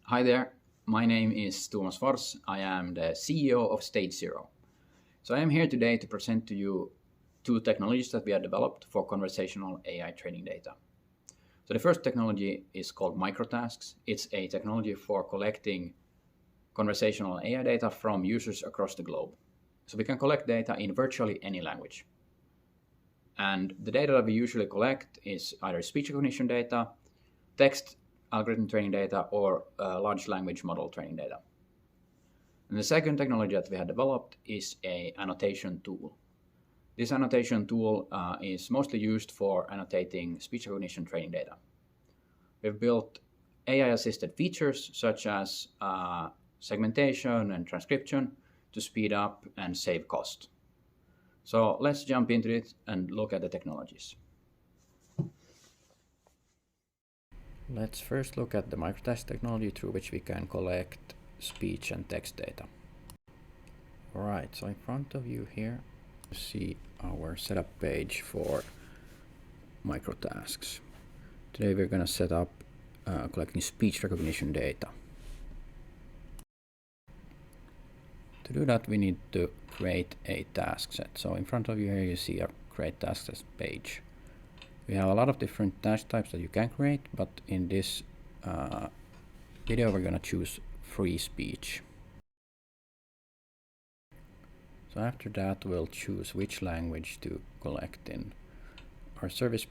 Hi there, my name is Thomas Fors. I am the CEO of StageZero. So I am here today to present to you two technologies that we have developed for conversational AI training data. So the first technology is called MicroTasks. It's a technology for collecting conversational AI data from users across the globe. So we can collect data in virtually any language. And the data that we usually collect is either speech recognition data, text algorithm training data, or large language model training data. And the second technology that we have developed is an annotation tool. This annotation tool is mostly used for annotating speech recognition training data. We've built AI-assisted features such as segmentation and transcription to speed up and save cost. So let's jump into it and look at the technologies. Let's first look at the MicroTasks technology through which we can collect speech and text data. Alright, so in front of you here you see our setup page for MicroTasks. Today we're going to set up collecting speech recognition data. To do that we need to create a task set. So in front of you here you see our create task set page. We have a lot of different task types that you can create, but in this video we're going to choose free speech. So after that we'll choose which language to collect in. Our service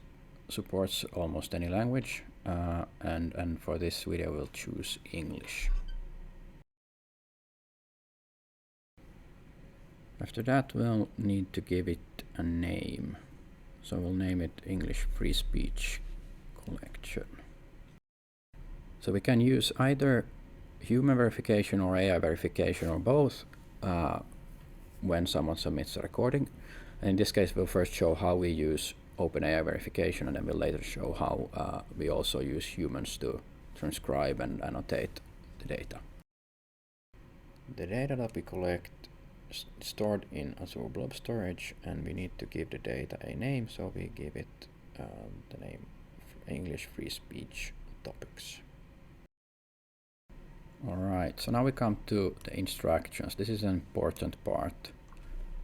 supports almost any language, and for this video we'll choose English. After that we'll need to give it a name. So we'll name it English Free Speech Collection. So we can use either human verification or AI verification or both when someone submits a recording. And in this case we'll first show how we use OpenAI verification, and then we'll later show how we also use humans to transcribe and annotate the data. The data that we collect is stored in Azure Blob Storage, and we need to give the data a name, so we give it the name English Free Speech Topics. Alright, so now we come to the instructions. This is an important part.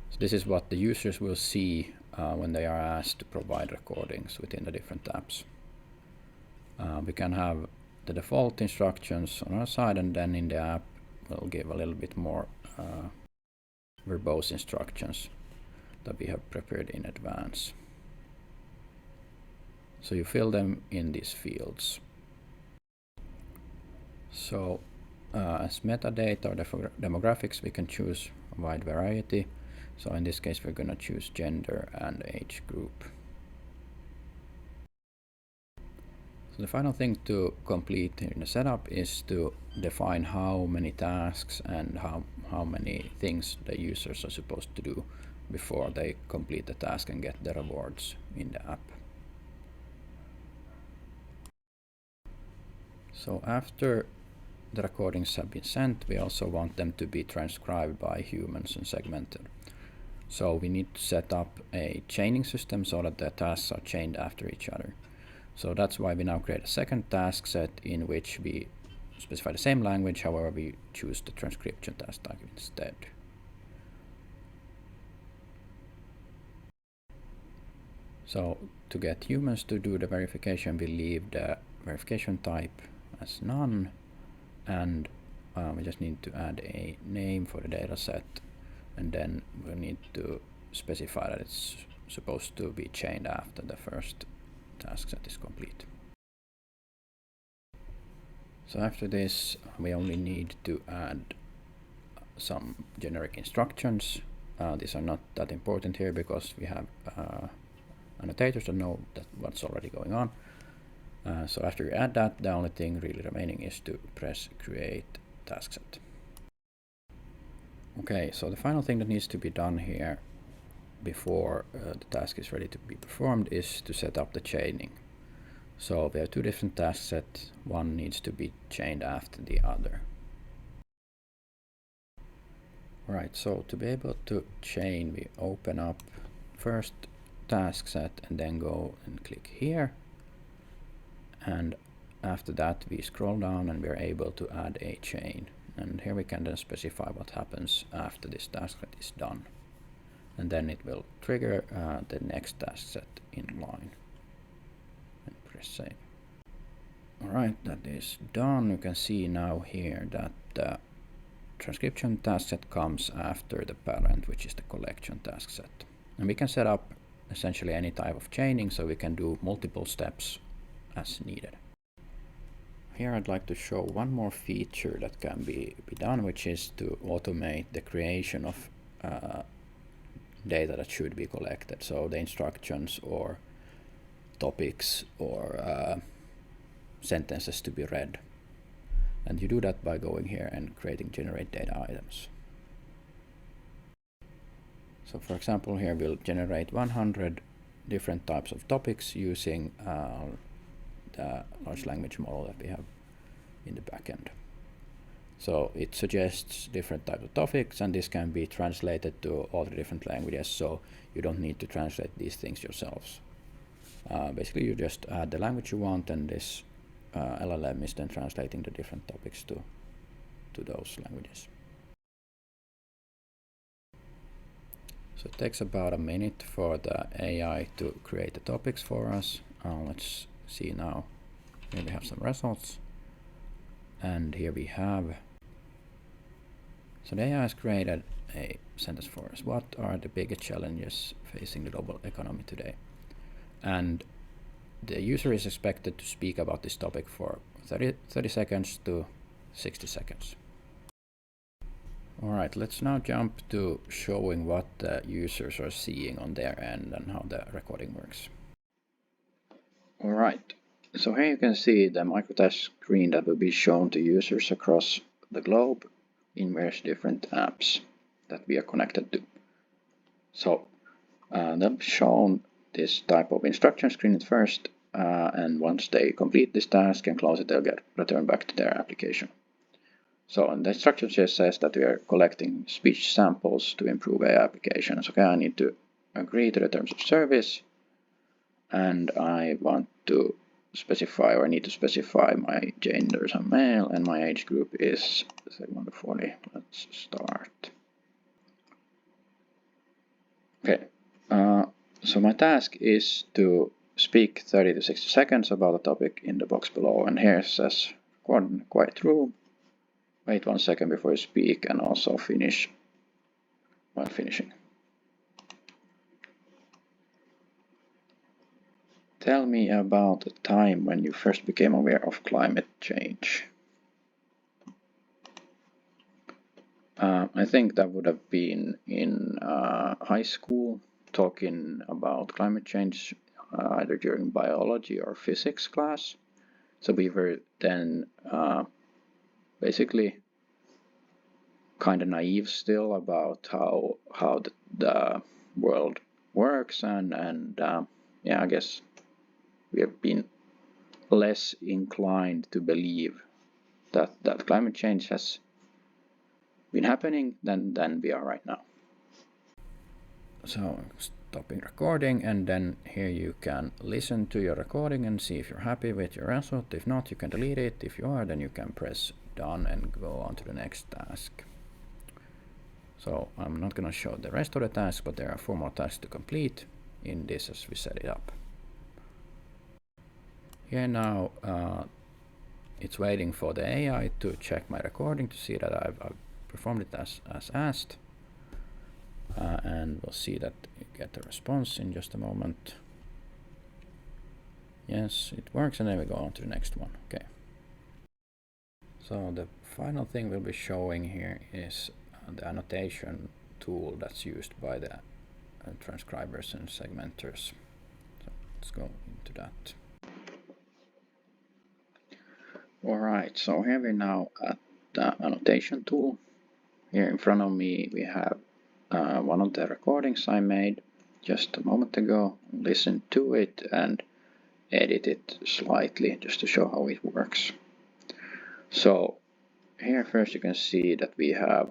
So this is what the users will see when they are asked to provide recordings within the different apps. We can have the default instructions on our side, and then in the app we'll give a little bit more verbose instructions that we have prepared in advance. So you fill them in these fields. So as metadata or demographics we can choose a wide variety. So in this case we're going to choose gender and age group. So the final thing to complete in the setup is to define how many tasks and how many things the users are supposed to do before they complete the task and get the rewards in the app. So after the recordings have been sent, we also want them to be transcribed by humans and segmented. So we need to set up a chaining system so that the tasks are chained after each other. So that's why we now create a second task set in which we specify the same language, however we choose the transcription task type instead. So to get humans to do the verification, we leave the verification type as none, and we just need to add a name for the data set, and then we need to specify that it's supposed to be chained after the first task set is complete. So after this we only need to add some generic instructions. These are not that important here because we have annotators that know what's already going on. So after you add that, the only thing really remaining is to press create task set. Okay, so the final thing that needs to be done here before the task is ready to be performed is to set up the chaining. So we have two different task sets. One needs to be chained after the other. Alright, so to be able to chain, we open up first task set and then go and click here. And after that we scroll down and we're able to add a chain. And here we can then specify what happens after this task set is done. And then it will trigger the next task set in line. And press save. Alright, that is done. You can see now here that the transcription task set comes after the parent, which is the collection task set. And we can set up essentially any type of chaining, so we can do multiple steps as needed. Here I'd like to show one more feature that can be done, which is to automate the creation of data that should be collected. So the instructions or topics or sentences to be read. And you do that by going here and creating generate data items. So for example, here we'll generate 100 different types of topics using the large language model that we have in the backend. So it suggests different types of topics, and this can be translated to all the different languages, so you don't need to translate these things yourselves. Basically you just add the language you want, and this LLM is then translating the different topics to those languages. So it takes about a minute for the AI to create the topics for us. Let's see now. Here we have some results. And here we have, so the AI has created a sentence for us. What are the biggest challenges facing the global economy today? And the user is expected to speak about this topic for 30 seconds to 60 seconds. Alright, let's now jump to showing what the users are seeing on their end and how the recording works. Alright, so here you can see the MicroTasks screen that will be shown to users across the globe in various different apps that we are connected to. So they'll be shown this type of instruction screen at first, and once they complete this task and close it, they'll get returned back to their application. So the instruction just says that we are collecting speech samples to improve AI applications. Okay, I need to agree to the terms of service, and I want to specify, or I need to specify my gender as a male, and my age group is 31 to 40. Let's start. Okay, so my task is to speak 30 to 60 seconds about a topic in the box below, and here it says record quiet room. Wait 1 second before you speak, and also finish while finishing. Tell me about a time when you first became aware of climate change. I think that would have been in high school, talking about climate change either during biology or physics class. So we were then basically kind of naive still about how the world works, and yeah, I guess we have been less inclined to believe that climate change has been happening than we are right now. So stopping recording, and then here you can listen to your recording and see if you're happy with your result. If not, you can delete it. If you are, then you can press done and go on to the next task. So I'm not going to show the rest of the tasks, but there are 4 more tasks to complete in this as we set it up. Here now it's waiting for the AI to check my recording to see that I've performed it as asked. And we'll see that you get the response in just a moment. Yes, it works, and then we go on to the next one. Okay. So the final thing we'll be showing here is the annotation tool that's used by the transcribers and segmenters. So let's go into that. Alright, so here we're now at the annotation tool. Here in front of me we have one of the recordings I made just a moment ago. Listen to it and edit it slightly just to show how it works. So here first you can see that we have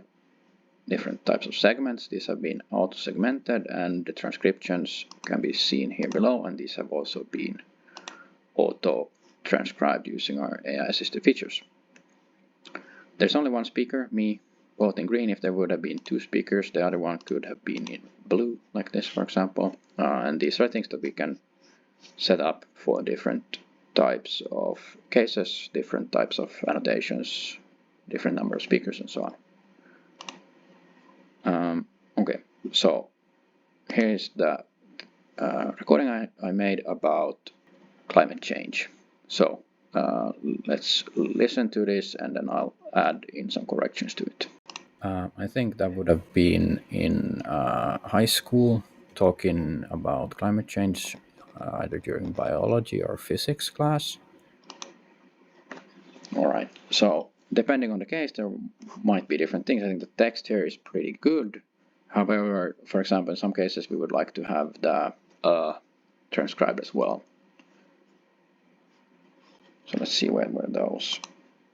different types of segments. These have been auto-segmented, and the transcriptions can be seen here below, and these have also been auto transcribed using our AI-assisted features. There's only one speaker, me, both in green. If there would have been two speakers, the other one could have been in blue, like this, for example. And these are things that we can set up for different types of cases, different types of annotations, different number of speakers, and so on. Okay, so here's the recording I made about climate change. So let's listen to this, and then I'll add in some corrections to it. I think that would have been in high school, talking about climate change, either during biology or physics class. All right, so depending on the case, there might be different things. I think the text here is pretty good. However, for example, in some cases, we would like to have the transcribed as well. So let's see where those.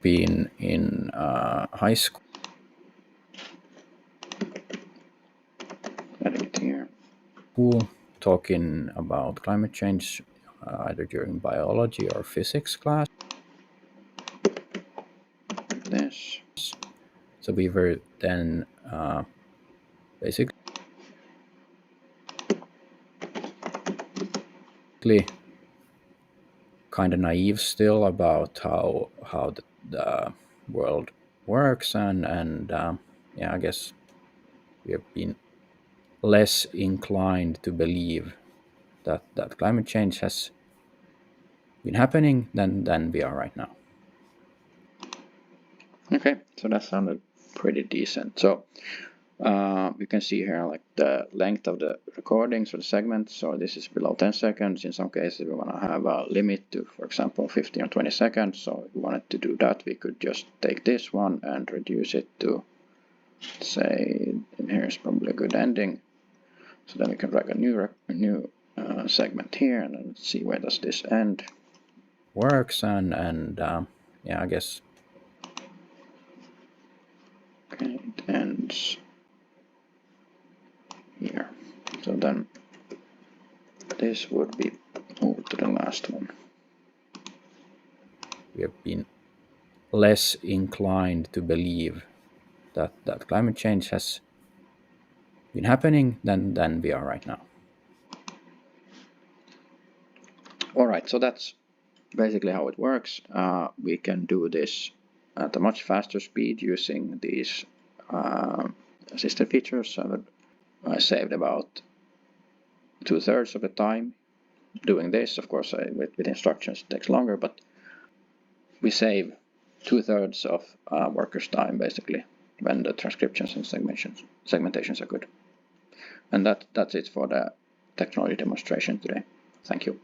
Been in high school. Adding it here. School, talking about climate change, either during biology or physics class. This. So we were then basically kind of naive still about how the world works, and yeah, I guess we have been less inclined to believe that climate change has been happening than we are right now. Okay, so that sounded pretty decent. So you can see here like the length of the recordings for the segments. So this is below 10 seconds. In some cases, we want to have a limit to, for example, 15 or 20 seconds. So if we wanted to do that, we could just take this one and reduce it to, say, here's probably a good ending. So then we can drag a new segment here, and then see where does this end. Works, and yeah, I guess. Okay, it ends here. So then this would be moved to the last one. We have been less inclined to believe that climate change has been happening than we are right now. All right, so that's basically how it works. We can do this at a much faster speed using these assisted features. So I saved about 2/3 of the time doing this. Of course, with instructions it takes longer, but we save 2/3 of workers' time basically when the transcriptions and segmentations are good. And that's it for the technology demonstration today. Thank you.